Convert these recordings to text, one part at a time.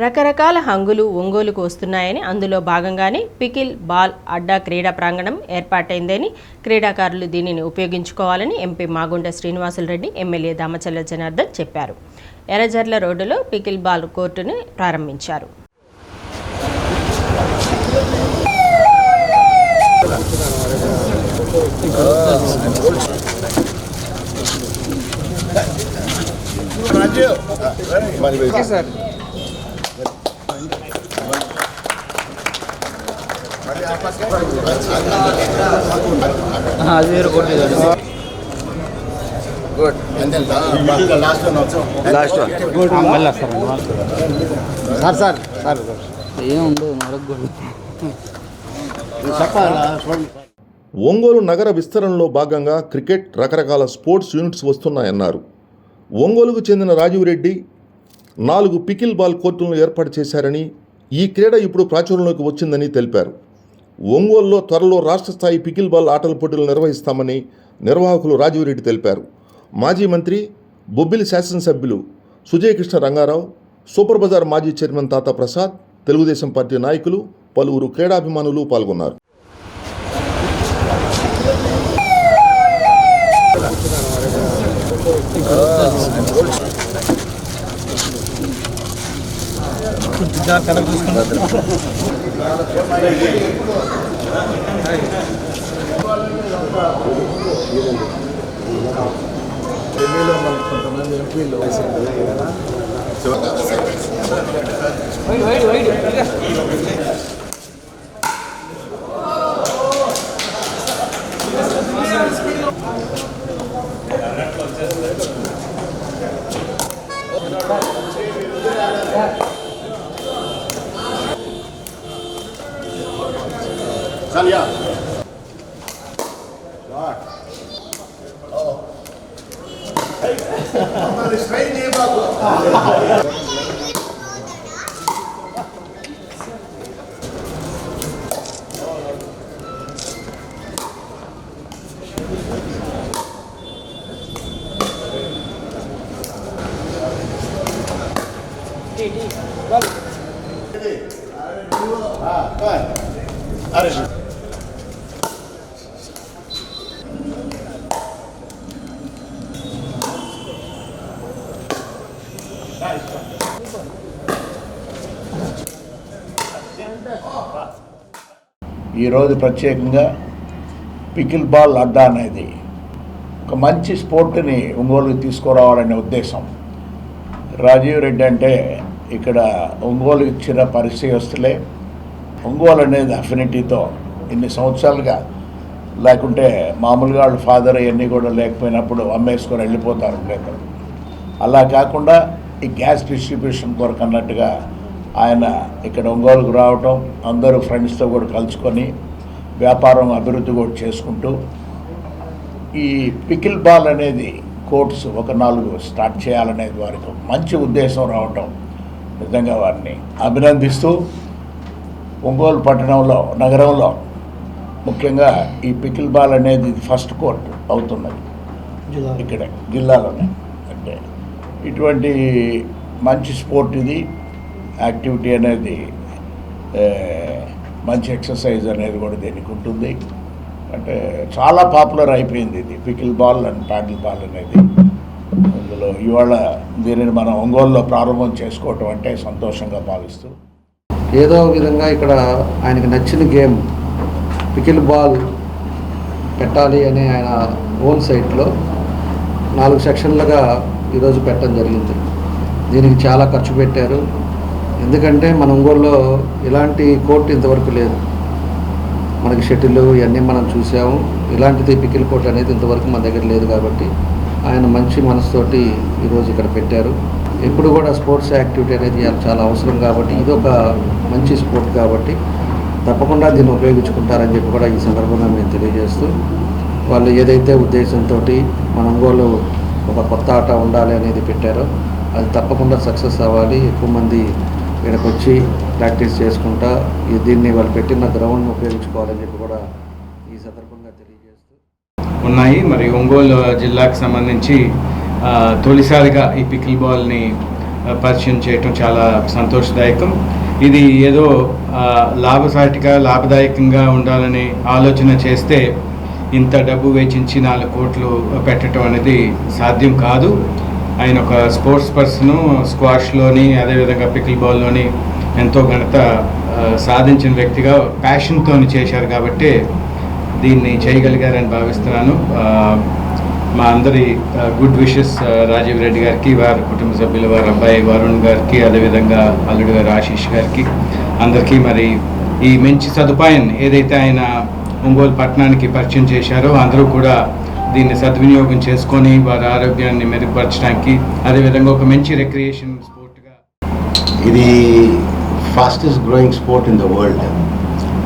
రకరకాల హంగులు ఒంగోలుకు వస్తున్నాయని, అందులో భాగంగానే పికిల్ బాల్ అడ్డా క్రీడా ప్రాంగణం ఏర్పాటైందని, క్రీడాకారులు దీనిని ఉపయోగించుకోవాలని ఎంపీ మాగుంట శ్రీనివాసులరెడ్డి, ఎమ్మెల్యే దామచర్ల జనార్దన్ చెప్పారు. ఎర్రజర్ల రోడ్డులో పికిల్ బాల్ కోర్టును ప్రారంభించారు. Good. And then the last one also. Last one. Good. Sir. Ongole నగర విస్తరణలో భాగంగా క్రికెట్, రకరకాల స్పోర్ట్స్ యూనిట్స్ వస్తున్నాయన్నారు. ఒంగోలుకు చెందిన రాజీవ్ రెడ్డి 4 పికిల్ బాల్ కోర్టులను ఏర్పాటు చేశారని, ఈ క్రీడ ఇప్పుడు ప్రాచుర్యంలోకి వచ్చిందని తెలిపారు. ఒంగోలులో త్వరలో రాష్ట్ర స్థాయి పికిల్ బాల్ ఆటల పోటీలు నిర్వహిస్తామని నిర్వాహకులు రాజీవ్ రెడ్డి తెలిపారు. మాజీ మంత్రి, బొబ్బిలి శాసనసభ్యులు సుజయ్ కృష్ణ రంగారావు, సూపర్ బజార్ మాజీ చైర్మన్ తాతా ప్రసాద్, తెలుగుదేశం పార్టీ నాయకులు, పలువురు క్రీడాభిమానులు పాల్గొన్నారు. Salia. ఈరోజు ప్రత్యేకంగా పికిల్ బాల్ అడ్డా అనేది ఒక మంచి స్పోర్ట్ని ఒంగోలుకి తీసుకురావాలనే ఉద్దేశం. రాజీవ్ రెడ్డి అంటే ఇక్కడ ఒంగోలు ఇచ్చిన పరిచయస్తులే. ఒంగోలు అనేది అఫినిటీతో ఇన్ని సంవత్సరాలుగా, లేకుంటే మామూలుగా వాళ్ళ ఫాదర్ ఇవన్నీ కూడా లేకపోయినప్పుడు అమ్మేసుకొని వెళ్ళిపోతారు లేదు. అలా కాకుండా ఈ గ్యాస్ డిస్ట్రిబ్యూషన్ కొరకు అన్నట్టుగా ఆయన ఇక్కడ ఒంగోలుకు రావటం, అందరూ ఫ్రెండ్స్తో కూడా కలుసుకొని వ్యాపారం అభివృద్ధి కూడా చేసుకుంటూ ఈ పికిల్ బాల్ అనేది కోర్ట్స్ ఒక 4 స్టార్ట్ చేయాలనేది వారికి మంచి ఉద్దేశం రావటం నిజంగా వారిని అభినందిస్తూ, ఒంగోలు పట్టణంలో, నగరంలో ముఖ్యంగా ఈ పికిల్ బాల్ అనేది ఫస్ట్ కోర్ట్ అవుతున్నది ఇక్కడ జిల్లాలోనే. అంటే ఇటువంటి మంచి స్పోర్ట్ ఇది, యాక్టివిటీ అనేది, మంచి ఎక్సర్సైజ్ అనేది కూడా దీనికి ఉంటుంది. అంటే చాలా పాపులర్ అయిపోయింది ఇది pickle ball and paddle ball అనేది. అందులో ఇవాళ దీనిని మనం ఒంగోలులో ప్రారంభం చేసుకోవటం అంటే సంతోషంగా భావిస్తూ, ఏదో విధంగా ఇక్కడ ఆయనకు నచ్చిన గేమ్ పికిల్ బాల్ పెట్టాలి అని ఆయన ఓన్ సైట్లో 4 సెక్షన్లుగా ఈరోజు పెట్టడం జరిగింది. దీనికి చాలా ఖర్చు పెట్టారు. ఎందుకంటే మన ఒంగోలులో ఇలాంటి కోర్టు ఇంతవరకు లేదు. మనకి షటిల్ ఇవన్నీ మనం చూసాము, ఇలాంటిది పికిల్ కోర్ట్ అనేది ఇంతవరకు మన దగ్గర లేదు. కాబట్టి ఆయన మంచి మనసుతోటి ఈరోజు ఇక్కడ పెట్టారు. ఎప్పుడు కూడా స్పోర్ట్స్ యాక్టివిటీ అనేది చాలా అవసరం కాబట్టి, ఇది ఒక మంచి స్పోర్ట్ కాబట్టి తప్పకుండా దీన్ని ఉపయోగించుకుంటారని చెప్పి కూడా ఈ సందర్భంగా మేము తెలియజేస్తూ, వాళ్ళు ఏదైతే ఉద్దేశంతో మన ఒంగోలు ఒక కొత్త ఆట ఉండాలి అనేది పెట్టారో అది తప్పకుండా సక్సెస్ అవ్వాలి. ఎక్కువ మంది ఇక్కడికి వచ్చి ప్రాక్టీస్ చేసుకుంటా దీన్ని వాళ్ళు పెట్టిన గ్రౌండ్ని ఉపయోగించుకోవాలని చెప్పి కూడా ఈ సందర్భంగా తెలియజేస్తూ ఉన్నాయి. మరి ఒంగోలు జిల్లాకు సంబంధించి తొలిసారిగా ఈ పికిల్ బాల్ని పరిచయం చేయటం చాలా సంతోషదాయకం. ఇది ఏదో లాభదాయకంగా ఉండాలని ఆలోచన చేస్తే ఇంత డబ్బు వెచ్చించి 4 కోట్లు పెట్టడం అనేది సాధ్యం కాదు. ఆయన ఒక స్పోర్ట్స్ పర్సను, స్క్వాష్లోని అదేవిధంగా పికిల్ బాల్లోని ఎంతో ఘనత సాధించిన వ్యక్తిగా ప్యాషన్తో చేశారు కాబట్టి దీన్ని చేయగలిగారని భావిస్తున్నాను. మా అందరి గుడ్ విషెస్ రాజీవ్ రెడ్డి గారికి, వారి కుటుంబ సభ్యులు, వారి అబ్బాయి వరుణ్ గారికి, అదేవిధంగా అల్లుడు గారు ఆశీష్ గారికి, అందరికీ మరి ఈ మంచి సదుపాయం ఏదైతే ఆయన ఒంగోలు పట్టణానికి పరిచయం చేశారో అందరూ కూడా దీన్ని సద్వినియోగం చేసుకొని వారి ఆరోగ్యాన్ని మెరుగుపరచడానికి, అదేవిధంగా ఒక మంచి రిక్రియేషన్ స్పోర్ట్గా ఇది fastest growing sport in the world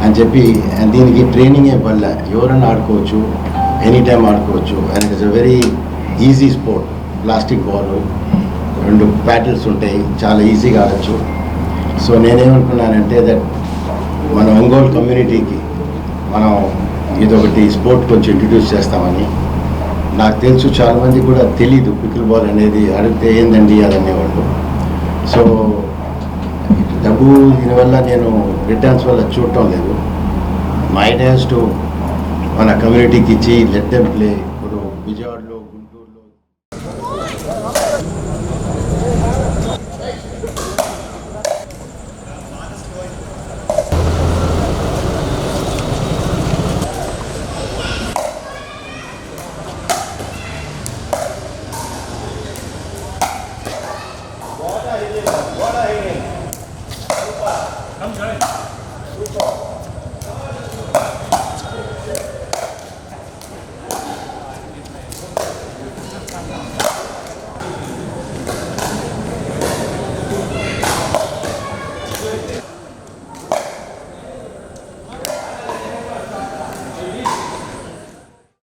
అని చెప్పి, దీనికి ట్రైనింగ్ వల్ల ఎవరైనా ఆడుకోవచ్చు, ఎనీ టైం ఆడుకోవచ్చు. And it is a very easy sport. Plastic ball, 2 ప్యాటిల్స్ ఉంటాయి, చాలా ఈజీగా ఆడచ్చు. సో నేనేమనుకున్నానంటే దట్ మన ఒంగోలు కమ్యూనిటీకి మనం ఇదొకటి స్పోర్ట్ కొంచెం ఇంట్రడ్యూస్ చేస్తామని. నాకు తెలుసు చాలామంది కూడా తెలీదు పికిల్ బాల్ అనేది, అడిగితే ఏందండి అదనేవాళ్ళు. సో డబ్బు దీనివల్ల నేను రిటర్న్స్ వల్ల చూడటం లేదు. మై ఐడియాస్ టు మన కమ్యూనిటీకి ఇచ్చి లెట్ దెమ్ ప్లే. ఇప్పుడు విజయవాడలో, గుంటూరులో Come join. Super.